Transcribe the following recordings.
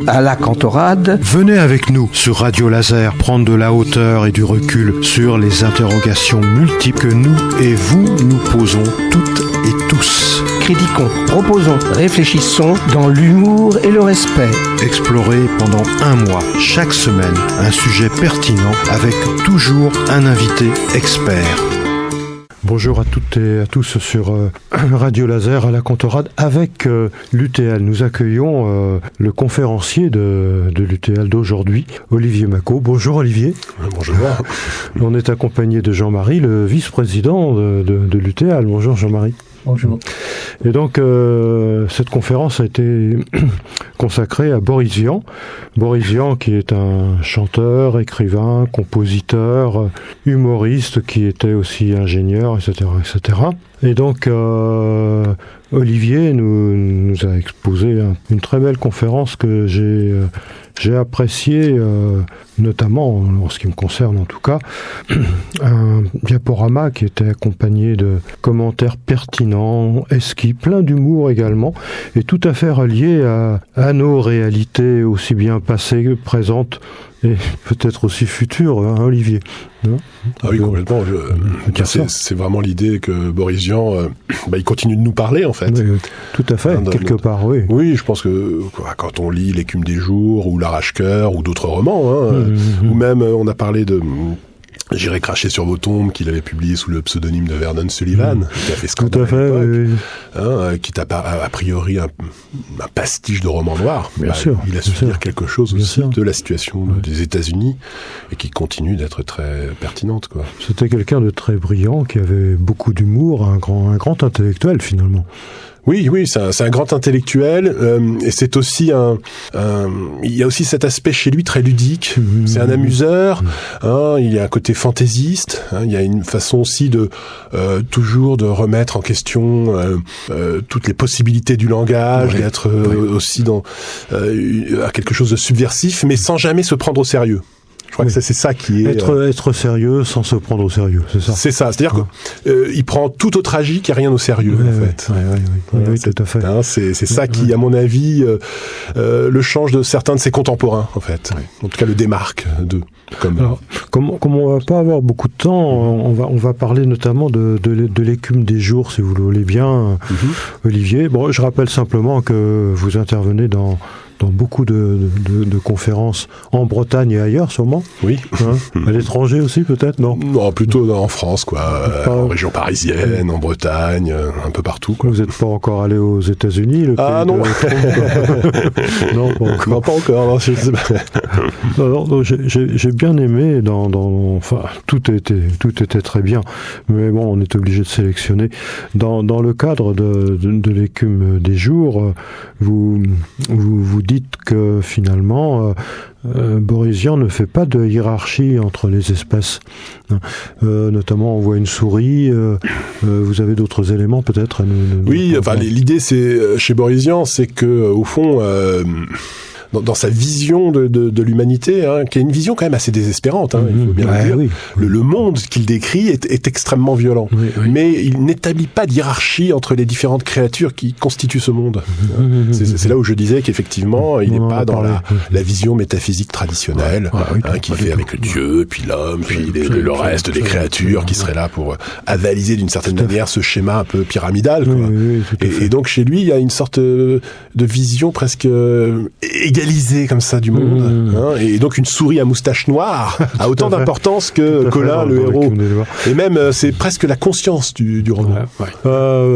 à la Cantorade. Venez avec nous sur Radio Laser prendre de la hauteur et du recul sur les interrogations multiples que nous et vous nous posons toutes et tous. Critiquons, proposons, réfléchissons dans l'humour et le respect. Explorez pendant un mois, chaque semaine, un sujet pertinent avec toujours un invité expert. Bonjour à toutes et à tous sur Radio Laser à la Cantorade avec l'UTL. Nous accueillons le conférencier de l'UTL d'aujourd'hui, Olivier Macot. Bonjour Olivier. Bonjour. On est accompagné de Jean-Marie, le vice-président de l'UTL. Bonjour Jean-Marie. Bonjour. Et donc, cette conférence a été consacrée à Boris Vian. Boris Vian, qui est un chanteur, écrivain, compositeur, humoriste, qui était aussi ingénieur, etc., etc. Et donc, Olivier nous a exposé une très belle conférence que j'ai appréciée, notamment, en ce qui me concerne en tout cas, un diaporama qui était accompagné de commentaires pertinents, esquis, plein d'humour également, et tout à fait relié à nos réalités aussi bien passées que présentes, et peut-être aussi futures, hein, Olivier. Ah oui, complètement. C'est vraiment l'idée que Boris Vian, il continue de nous parler, en fait. Oui, tout à fait, quelque part, oui. Oui, je pense que quand on lit L'écume des jours, ou L'Arrache-Cœur, ou d'autres romans, ou même, on a parlé de... J'irai cracher sur vos tombes, qu'il avait publié sous le pseudonyme de Vernon Sullivan, qui a fait scandale. Tout à fait, oui. Qui est a priori un pastiche de roman noir. Bien sûr. Il a su dire quelque chose aussi de la situation des États-Unis, et qui continue d'être très pertinente, quoi. C'était quelqu'un de très brillant, qui avait beaucoup d'humour, un grand intellectuel finalement. Oui, c'est un grand intellectuel, et c'est aussi il y a aussi cet aspect chez lui très ludique. C'est un amuseur, il y a un côté fantaisiste, il y a une façon aussi de toujours de remettre en question toutes les possibilités du langage, d'être aussi dans à quelque chose de subversif, mais sans jamais se prendre au sérieux. Je crois que c'est ça qui est... Être sérieux sans se prendre au sérieux, c'est ça. C'est ça, c'est-à-dire qu'il prend tout au tragique et rien au sérieux, en fait. Oui, tout à fait. C'est ça qui, à mon avis, le change de certains de ses contemporains, en fait. En tout cas, le démarque d'eux. Alors, comme on va pas avoir beaucoup de temps, on va parler notamment de l'écume des jours, si vous le voulez bien, Olivier. Bon, je rappelle simplement que vous intervenez dans beaucoup de conférences en Bretagne et ailleurs, sûrement. Oui. À l'étranger aussi, peut-être, non ? Non, plutôt en France, quoi. En région parisienne, en Bretagne, un peu partout, quoi. Vous n'êtes pas encore allé aux États-Unis, non. Non, pas encore. Non, pas encore, non, je sais pas. Non, j'ai bien aimé enfin, tout était très bien, mais bon, on est obligé de sélectionner. Dans le cadre de l'écume des jours, vous dites que finalement Boris Vian ne fait pas de hiérarchie entre les espèces. Notamment, on voit une souris. Vous avez d'autres éléments peut-être à nous Oui, enfin l'idée c'est chez Boris Vian, c'est que au fond. Dans sa vision de l'humanité, qui est une vision quand même assez désespérante, il faut bien le dire. Oui. Le monde qu'il décrit est extrêmement violent, mais il n'établit pas de hiérarchie entre les différentes créatures qui constituent ce monde. C'est là où je disais qu'effectivement, il n'est pas dans la vision métaphysique traditionnelle, qui fait avec Dieu, puis l'homme, puis le reste des créatures qui seraient là pour avaliser d'une certaine manière ce schéma un peu pyramidal. Et donc chez lui, il y a une sorte de vision presque égalisé comme ça du monde, et donc une souris à moustache noire a autant d'importance que Colin, le héros, et même c'est presque la conscience du roman.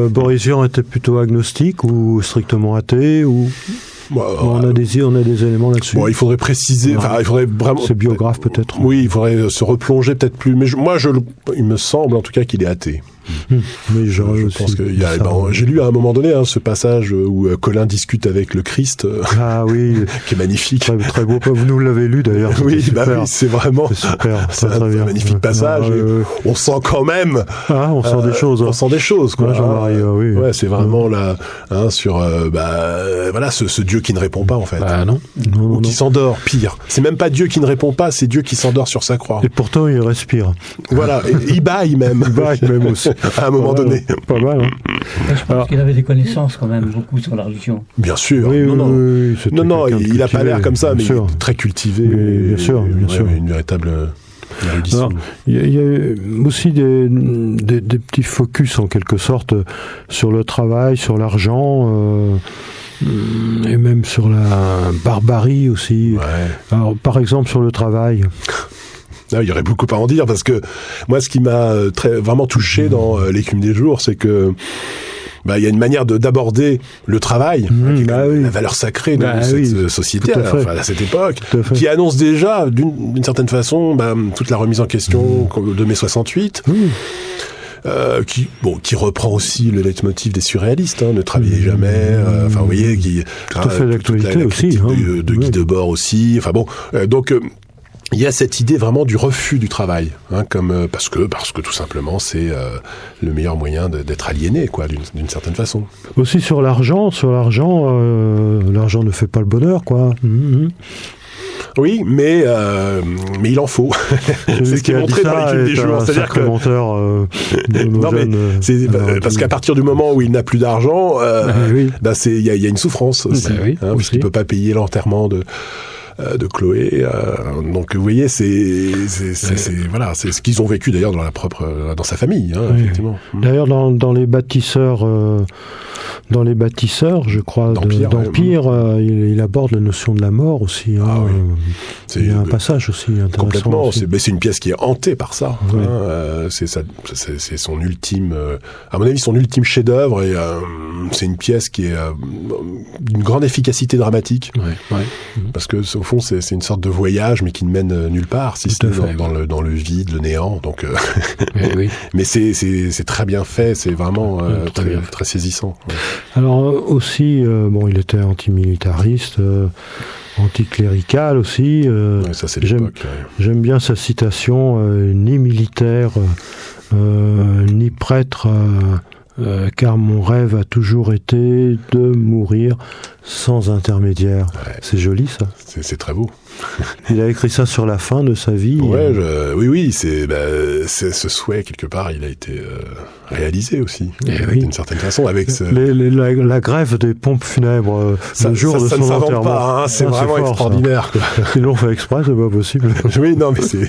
Boris Vian était plutôt agnostique ou strictement athée ou... on a des éléments là-dessus. Bon, il faudrait préciser. Il faudrait vraiment. C'est biographe peut-être. Oui, il faudrait se replonger peut-être plus. Mais il me semble en tout cas qu'il est athée. Mais je pense que j'ai lu à un moment donné ce passage où Colin discute avec le Christ, qui est magnifique, très beau. Vous nous l'avez lu d'ailleurs. Oui, c'est vraiment c'est un magnifique passage. On sent quand même. On sent des choses. On sent des choses, quoi. Jean-Marie, oui. Ouais, c'est vraiment là sur ce Dieu qui ne répond pas en fait. Non, qui s'endort. Pire. C'est même pas Dieu qui ne répond pas, c'est Dieu qui s'endort sur sa croix. Et pourtant il respire. Voilà. Et il bâille même. Il bâille même aussi. À un moment donné. Pas mal. Je pense qu'il avait des connaissances quand même beaucoup sur la religion. Bien sûr. Oui, non, il n'a pas l'air comme ça, mais il est très cultivé. Bien sûr. Une véritable érudition. Il y a aussi des petits focus en quelque sorte sur le travail, sur l'argent. Et même sur la barbarie aussi. Alors, par exemple, sur le travail. Il y aurait beaucoup à en dire, parce que moi, ce qui m'a vraiment touché dans L'écume des jours, c'est que il y a une manière d'aborder le travail, qui est la valeur sacrée de cette société à cette époque, qui annonce déjà, d'une certaine façon, toute la remise en question de mai 68. Qui reprend aussi le leitmotiv des surréalistes, ne travaillez jamais, vous voyez, qui tout à fait d'actualité aussi, de Guy Debord aussi, donc il y a cette idée vraiment du refus du travail, parce que tout simplement c'est le meilleur moyen d'être aliéné, quoi, d'une certaine façon. Aussi sur l'argent, l'argent ne fait pas le bonheur, quoi. Oui, mais il en faut. C'est ce qui est montré dans L'écume des jours. C'est-à-dire que parce qu'à partir du moment où il n'a plus d'argent, il y a une souffrance aussi, parce qu'il peut pas payer l'enterrement de Chloé, donc vous voyez, c'est ce qu'ils ont vécu d'ailleurs dans sa famille, effectivement. D'ailleurs, dans les bâtisseurs, je crois, d'Empire, il aborde la notion de la mort aussi. Il y a un passage aussi intéressant. Complètement. Aussi. C'est une pièce qui est hantée par ça. C'est son ultime, à mon avis, son ultime chef-d'œuvre, et c'est une pièce qui est d'une grande efficacité dramatique. Parce que au fond, c'est une sorte de voyage, mais qui ne mène nulle part, si ce n'est dans le vide, le néant. Donc, mais c'est très bien fait. C'est vraiment très saisissant. Alors aussi, il était antimilitariste, anticlérical aussi. Ça, c'est l'époque. J'aime bien sa citation, ni militaire, ni prêtre, car mon rêve a toujours été de mourir sans intermédiaire. C'est joli, ça. C'est très beau. Il a écrit ça sur la fin de sa vie. Oui, c'est ce souhait, quelque part, il a été réalisé aussi, d'une certaine façon, avec la grève des pompes funèbres le jour de son enterrement. Ça ne s'invente pas, c'est vraiment extraordinaire. Ils l'ont fait exprès, c'est pas possible. Oui, non, mais c'est...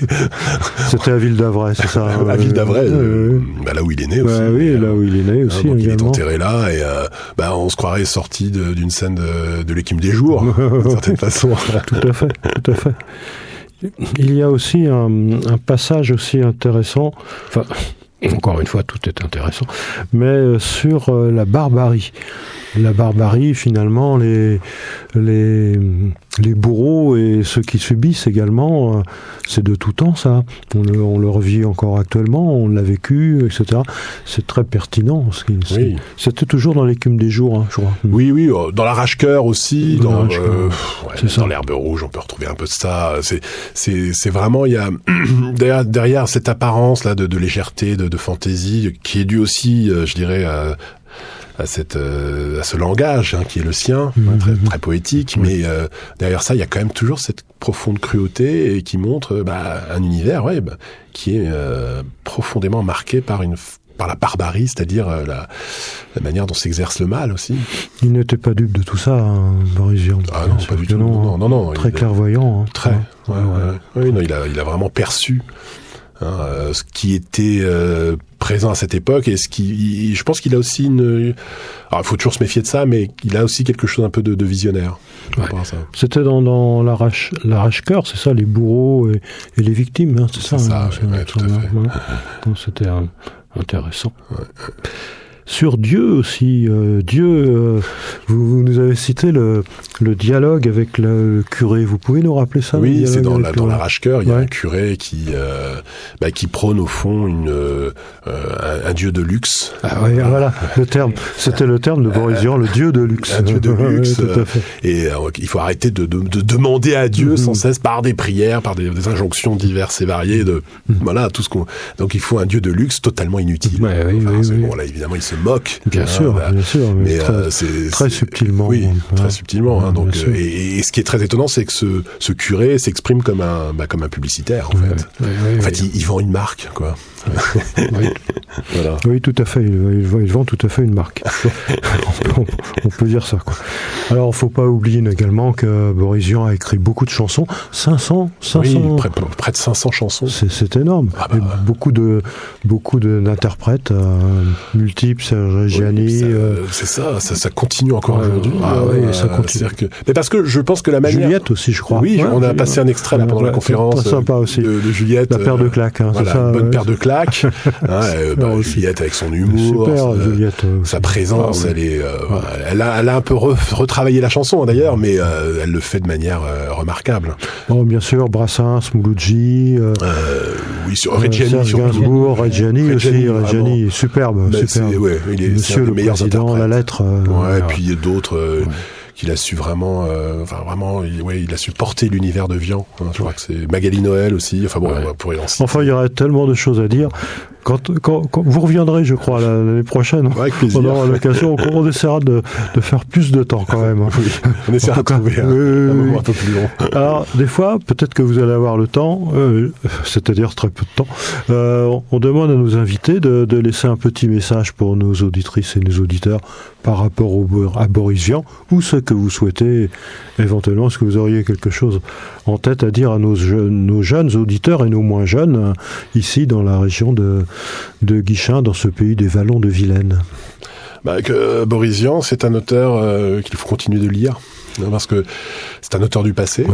C'était à Ville d'Avray, c'est ça. À Ville d'Avray, là où il est né aussi. Là où il est né aussi, donc il est enterré là, et on se croirait sorti d'une scène de L'écume des jours, d'une certaine façon. Tout à fait. Il y a aussi un passage aussi intéressant, encore une fois, tout est intéressant, mais sur la barbarie. La barbarie, finalement, les bourreaux et ceux qui subissent également, c'est de tout temps, ça. On le revit encore actuellement, on l'a vécu, etc. C'est très pertinent. C'était toujours dans L'écume des jours, je crois. Oui, dans l'Arrache-Cœur aussi, dans l'Herbe rouge, on peut retrouver un peu de ça. C'est vraiment, il y a derrière cette apparence là de légèreté, de fantaisie, qui est due aussi, je dirais, à ce langage qui est le sien, très, très poétique, mais derrière ça, il y a quand même toujours cette profonde cruauté, et qui montre un univers qui est profondément marqué par la barbarie, c'est-à-dire la manière dont s'exerce le mal aussi. Il n'était pas dupe de tout ça, Boris Vian. Ah non, pas du tout. Non. Très clairvoyant. Très. Oui, non, il a vraiment perçu ce qui était présent à cette époque, et je pense qu'il a aussi alors il faut toujours se méfier de ça, mais il a aussi quelque chose un peu de visionnaire. C'était dans l'Arrache-Cœur, c'est ça, les bourreaux et les victimes, c'est ça. Tout à fait. Donc, c'était intéressant. Sur Dieu aussi, vous nous avez cité le dialogue avec le curé. Vous pouvez nous rappeler ça? Oui, c'est dans l'Arrache-Cœur, il y a un curé qui prône au fond un dieu de luxe. Voilà, c'était le terme de Boris Vian, le dieu de luxe. Un dieu de luxe. Tout à fait. Et il faut arrêter de demander à Dieu sans cesse par des prières, par des injonctions diverses et variées, tout ce qu'on. Donc il faut un dieu de luxe totalement inutile. Bon, là évidemment il se se moque. Bien sûr, mais très subtilement. Oui, très subtilement. Donc, et ce qui est très étonnant, c'est que ce curé s'exprime comme un publicitaire, en fait. En fait, il vend une marque, quoi. Voilà. Oui, tout à fait. Il vend tout à fait une marque. on peut dire ça, quoi. Alors, il ne faut pas oublier également que Boris Vian a écrit beaucoup de chansons. 500 oui, près de 500 chansons. C'est énorme. Beaucoup d'interprètes multiples, Serge Reggiani. C'est ça continue encore aujourd'hui. Ça continue. Mais parce que je pense que la manière... Juliette aussi, je crois. Oui, on a passé un extrait là pendant la conférence. Sympa aussi. De Juliette. La paire de claques. Voilà, c'est ça, bonne paire de claques. Juliette avec son humour, Juliette, sa présence, elle a un peu retravaillé la chanson d'ailleurs, mais elle le fait de manière remarquable. Bon, bien sûr, Brassens, Mouloudji, Reggiani, Serge Gainsbourg, Reggiani aussi, superbe. C'est Monsieur le Président, la lettre. Et puis il y a d'autres... qu'il a su vraiment, il a su porter l'univers de Vian. Je crois que c'est Magali Noël aussi. Enfin bon, on pourrait en citer. Enfin, il y aurait tellement de choses à dire. Quand vous reviendrez, je crois, l'année prochaine, on aura l'occasion, on essaiera de faire plus de temps quand même. Oui, on essaiera de trouver un moment un peu plus long. Alors, des fois, peut-être que vous allez avoir le temps, c'est-à-dire très peu de temps, on demande à nos invités de laisser un petit message pour nos auditrices et nos auditeurs par rapport à Boris Vian, ou ce que vous souhaitez éventuellement. Est-ce que vous auriez quelque chose en tête à dire à nos jeunes auditeurs et nos moins jeunes, ici dans la région de Guichen, dans ce pays des vallons de Vilaine? Boris Vian, c'est un auteur qu'il faut continuer de lire. Parce que c'est un auteur du passé,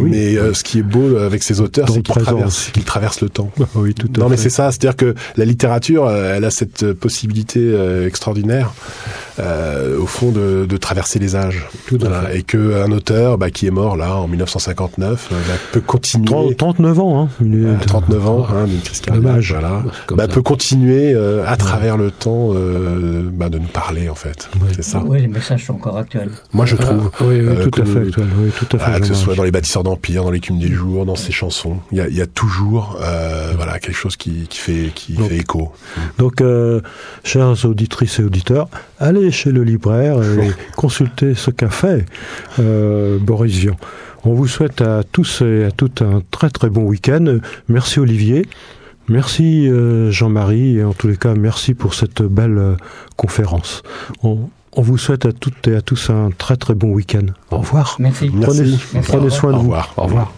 mais ce qui est beau avec ces auteurs, c'est qu'ils traversent le temps. Oui, tout à fait. Mais c'est ça, c'est-à-dire que la littérature, elle a cette possibilité extraordinaire, au fond, de traverser les âges. Et qu'un auteur qui est mort là en 1959 peut continuer. 39 ans, 39 ans, d'une crise cardiaque, peut continuer à travers le temps de nous parler, en fait. C'est ça. Oui, les messages sont encore actuels. Moi, je trouve. Tout à fait. Que ce soit dans Les Bâtisseurs d'Empire, dans L'écume des jours, dans ses chansons, il y a toujours quelque chose qui fait écho. Donc, chères auditrices et auditeurs, allez chez le libraire et consultez ce qu'a fait Boris Vian. On vous souhaite à tous et à toutes un très très bon week-end. Merci Olivier. Merci Jean-Marie, et en tous les cas, merci pour cette belle conférence. On vous souhaite à toutes et à tous un très très bon week-end. Au revoir. Merci. Prenez soin de vous. Au revoir.